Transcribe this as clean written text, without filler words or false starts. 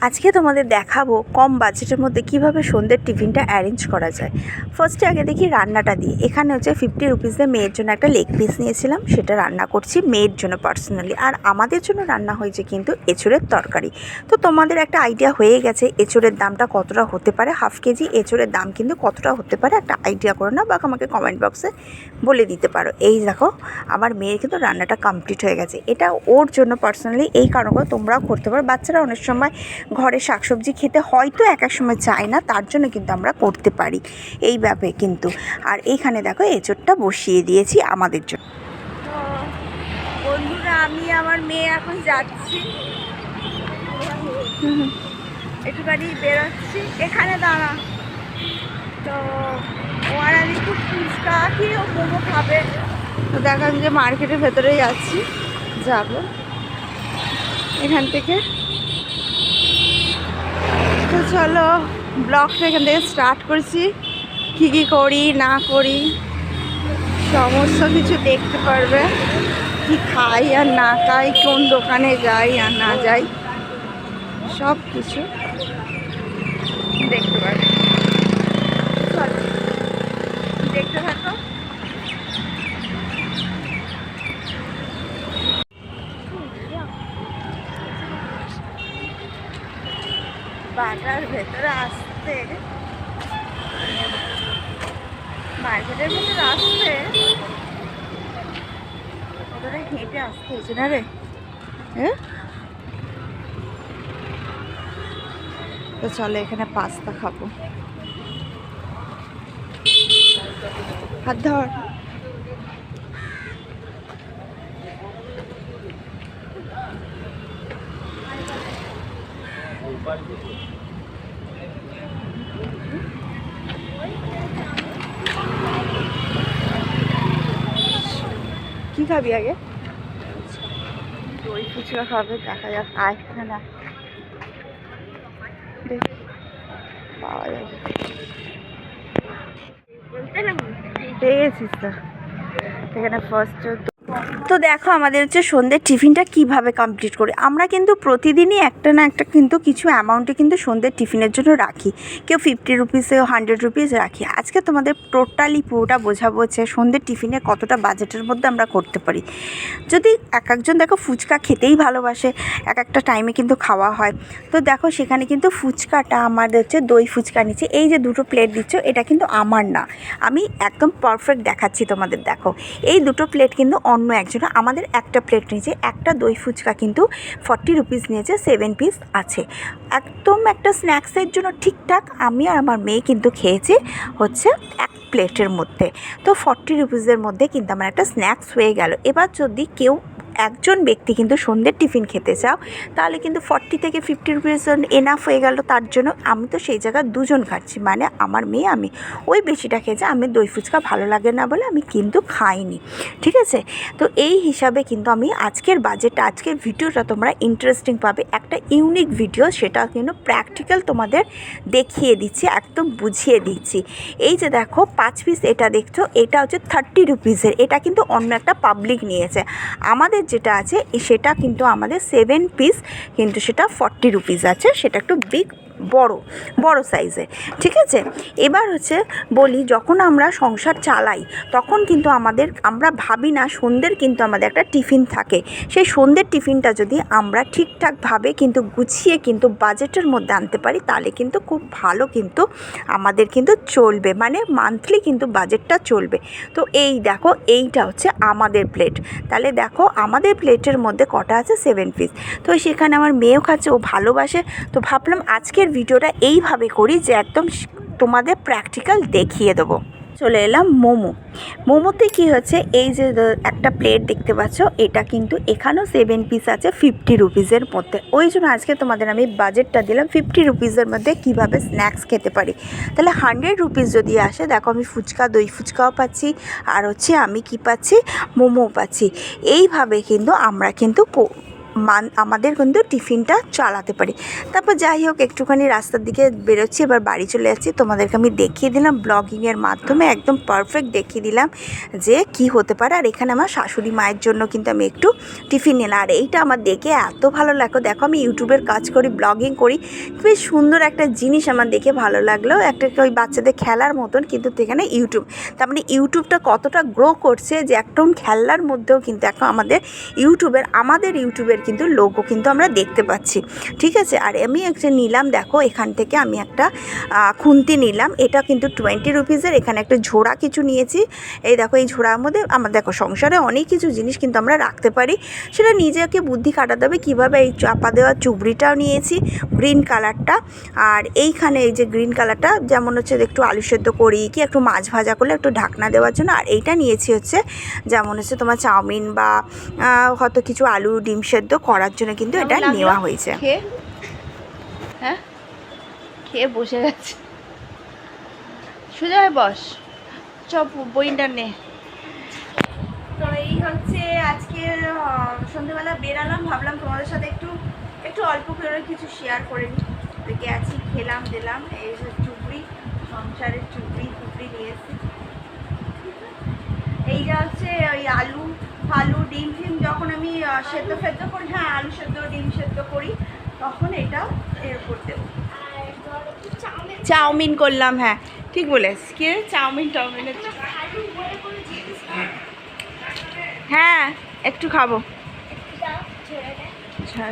আজকে তোমাদের দেখাবো কম বাজেটের মধ্যে কিভাবে সন্ধ্যের টিফিনটা অ্যারেঞ্জ করা যায়। ফার্স্টে আগে দেখি রান্নাটা দিয়ে। এখানে হচ্ছে 50 রুপিসে মেয়ের জন্য একটা লেগ পিস নিয়েছিলাম, সেটা রান্না করছি মেয়ের জন্য পার্সোনালি। আর আমাদের জন্য রান্না হয়েছে কিন্তু এঁচোড়ের তরকারি। তো তোমাদের একটা আইডিয়া হয়ে গেছে এঁচোড়ের দামটা কতটা হতে পারে, হাফ কেজি এঁচোড়ের দাম কিন্তু কতটা হতে পারে একটা আইডিয়া করে না, বা আমাকে কমেন্ট বক্সে বলে দিতে পারো। এই দেখো আমার মেয়ের কিন্তু রান্নাটা কমপ্লিট হয়ে গেছে। এটা ওর জন্য পার্সোনালি, এই কারণে তোমরাও করতে পারো। বাচ্চারা অনেক সময় ঘরে শাকসবজি খেতে হয়তো এক এক সময় চায় না, তার জন্য কিন্তু আমরা করতে পারি এইভাবে কিন্তু। আর এইখানে দেখো এঁচোড়টা বসিয়ে দিয়েছি আমাদের জন্য। তো বন্ধুরা, আমি আমার মেয়ে এখন যাচ্ছি, একটুখানি বেরোচ্ছি, এখানে দাঁড়া। তো ও আর আমি খুব ফুচকা খেয়ে ও মোমো খাবে। তো দেখো আমি যে মার্কেটের ভেতরে যাচ্ছি, যাবো এখান থেকে। তো চলো ব্লগটা এখান থেকে স্টার্ট করছি। কী কী করি না করি সমস্ত কিছু দেখতে পারবে, কি খাই আর না খাই, কোন দোকানে যাই আর না যাই, সব কিছু দেখতে পারবে। চলো দেখতে থাকো। বাটার ভেতরে আসতে, মার্কেটের ভেতরে আসতে ভেতরে হেঁটে আসতে হয়েছে না রে। হ্যাঁ, তো চলো এখানে পাস্তা খাবো। হাত ধর। কি খাবি আগে? দই ফুচকা খাবে, দেখা যাক। আয় না পাওয়া যাবে, পেয়ে গেছিস তো। এখানে ফার্স্ট তো দেখো আমাদের হচ্ছে সন্ধ্যের টিফিনটা কিভাবে কমপ্লিট করি। আমরা কিন্তু প্রতিদিনই একটা না একটা কিন্তু কিছু অ্যামাউন্টে কিন্তু সন্ধ্যের টিফিনের জন্য রাখি। কেউ 50 রুপিসে 100 রুপিস রাখি। আজকে তোমাদের টোটালি পুরোটা বোঝাবো যে সন্ধ্যের টিফিনে কতটা বাজেটের মধ্যে আমরা করতে পারি। যদি এক একজন দেখো ফুচকা খেতেই ভালোবাসে, এক একটা টাইমে কিন্তু খাওয়া হয়। তো দেখো সেখানে কিন্তু ফুচকাটা আমাদের হচ্ছে দই ফুচকা নিচ্ছে। এই যে দুটো প্লেট দিচ্ছ, এটা কিন্তু আমার না, আমি একদম পারফেক্ট দেখাচ্ছি তোমাদের। দেখো এই দুটো প্লেট কিন্তু অন্য একজন, আমাদের একটা প্লেট নিয়েছে। একটা দই ফুচকা কিন্তু 40 রুপিস নিয়েছে, 7 পিস আছে। একদম একটা স্ন্যাক্সের জন্য ঠিকঠাক আমি আর আমার মেয়ে কিন্তু খেয়েছি হচ্ছে এক প্লেটের মধ্যে। তো 40 রুপিসের মধ্যে কিন্তু আমার একটা স্ন্যাক্স হয়ে গেল। এবার যদি কেউ একজন ব্যক্তি কিন্তু সন্ধ্যের টিফিন খেতে চাও, তাহলে কিন্তু 40 থেকে 50 রুপিস এনাফ হয়ে গেল তার জন্য। আমি তো সেই জায়গায় দুজন খাচ্ছি, মানে আমার মেয়ে, আমি ওই বেশিটা খেয়েছি। আমি দই ফুচকা ভালো লাগে না বলে আমি কিন্তু খাইনি, ঠিক আছে। তো এই হিসাবে কিন্তু আমি আজকের বাজেটটা, আজকের ভিডিওটা তোমরা ইন্টারেস্টিং পাবে, একটা ইউনিক ভিডিও, সেটা কিন্তু প্র্যাকটিক্যাল তোমাদের দেখিয়ে দিচ্ছি, একদম বুঝিয়ে দিচ্ছি। এই যে দেখো 5 পিস এটা দেখছো, এটা হচ্ছে 30 রুপিসের। এটা কিন্তু অন্য একটা পাবলিক নিয়েছে। আমাদের যেটা আছে সেটা কিন্তু আমাদের 7 পিস কিন্তু সেটা 40 রুপিস আছে, সেটা একটু বড় সাইজের, ঠিক আছে। এবার হচ্ছে বলি, যখন আমরা সংসার চালাই তখন কিন্তু আমরা ভাবি না সন্ধ্যের কিন্তু আমাদের একটা টিফিন থাকে। সেই সন্ধ্যের টিফিনটা যদি আমরা ঠিকঠাকভাবে কিন্তু গুছিয়ে কিন্তু বাজেটের মধ্যে আনতে পারি, তাহলে কিন্তু খুব ভালো কিন্তু আমাদের কিন্তু চলবে, মানে মান্থলি কিন্তু বাজেটটা চলবে। তো এই দেখো এইটা হচ্ছে আমাদের প্লেট। তাহলে দেখো আমাদের প্লেটের মধ্যে কটা আছে, 7 পিস। তো সেখানে আমার মেয়েও খাচ্ছে, ও ভালোবাসে। তো ভাবলাম আজকের ভিডিওটা এইভাবে করি যে একদম তোমাদের প্র্যাকটিক্যাল দেখিয়ে দেবো। চলে এলাম মোমোতে কি হচ্ছে, এই যে একটা প্লেট দেখতে পাচ্ছ, এটা কিন্তু এখানেও 7 পিস আছে 50 রুপিসের মধ্যে। ওই জন্য আজকে তোমাদের আমি বাজেটটা দিলাম 50 রুপিসের মধ্যে কীভাবে স্ন্যাক্স খেতে পারি। তাহলে 100 রুপিস যদি আসে, দেখো আমি ফুচকা, দই ফুচকাও পাচ্ছি, আর হচ্ছে আমি কি পাচ্ছি, মোমো পাচ্ছি। এইভাবে কিন্তু আমরা কিন্তু আমাদের কিন্তু টিফিনটা চালাতে পারি। তারপর যাই হোক একটুখানি রাস্তার দিকে বেরোচ্ছি, এবার বাড়ি চলে যাচ্ছি। তোমাদেরকে আমি দেখিয়ে দিলাম ব্লগিংয়ের মাধ্যমে, একদম পারফেক্ট দেখিয়ে দিলাম যে কি হতে পারে। আর এখানে আমার শাশুড়ি মায়ের জন্য কিন্তু আমি একটু টিফিন নিলাম। আর এইটা আমার দেখে এত ভালো লাগলো, দেখো আমি ইউটিউবের কাজ করি, ব্লগিং করি, খুবই সুন্দর একটা জিনিস আমার দেখে ভালো লাগলো। একটা ওই বাচ্চাদের খেলার মতন, কিন্তু এখানে ইউটিউব, তার মানে ইউটিউবটা কতটা গ্রো করছে যে একদম খেলার মধ্যেও কিন্তু এখন আমাদের ইউটিউবের কিন্তু লোগো কিন্তু আমরা দেখতে পাচ্ছি, ঠিক আছে। আর আমি একটা নিলাম, দেখো এখান থেকে আমি একটা খুন্তি নিলাম, এটা কিন্তু 20 রুপিসের। এখানে একটা ঝোড়া কিছু নিয়েছি, এই দেখো এই ঝোড়ার মধ্যে আমার দেখো সংসারে অনেক কিছু জিনিস কিন্তু আমরা রাখতে পারি, সেটা নিজেকে বুদ্ধি খাটাতে হবে কীভাবে। এই চাপা দেওয়া চুবড়িটাও নিয়েছি গ্রিন কালারটা। আর এইখানে এই যে গ্রিন কালারটা যেমন হচ্ছে একটু আলু সেদ্ধ করি কি একটু মাছ ভাজা করলে একটু ঢাকনা দেওয়ার জন্য। আর এইটা নিয়েছি হচ্ছে যেমন হচ্ছে তোমার চাউমিন বা হয়তো কিছু আলু ডিম সেদ্ধ করার জন্য কিন্তু এটা নেওয়া হয়েছে। হ্যাঁ খেয়ে বসে গেছে, সোজা হয়ে বস, চপ বইটা নে। তো এই হচ্ছে আজকে সন্ধ্যেবেলা বেরালাম, ভাবলাম তোমাদের সাথে একটু অল্প করে কিছু শেয়ার করে নিই। তো গেছি, খেলাম দিলাম, এই যে চুবড়ি, সংসারের চুবড়ি নিয়ে এসেছি। এইটা হচ্ছে ওই আলু ডিম ফিম যখন আমি সেদ্ধ করি, হ্যাঁ আলু সেদ্ধ ডিম সেদ্ধ করি, তখন এটা এর করতে চাউমিন করলাম। হ্যাঁ ঠিক বলেছ, কি চাউমিনের হ্যাঁ একটু খাবো। আচ্ছা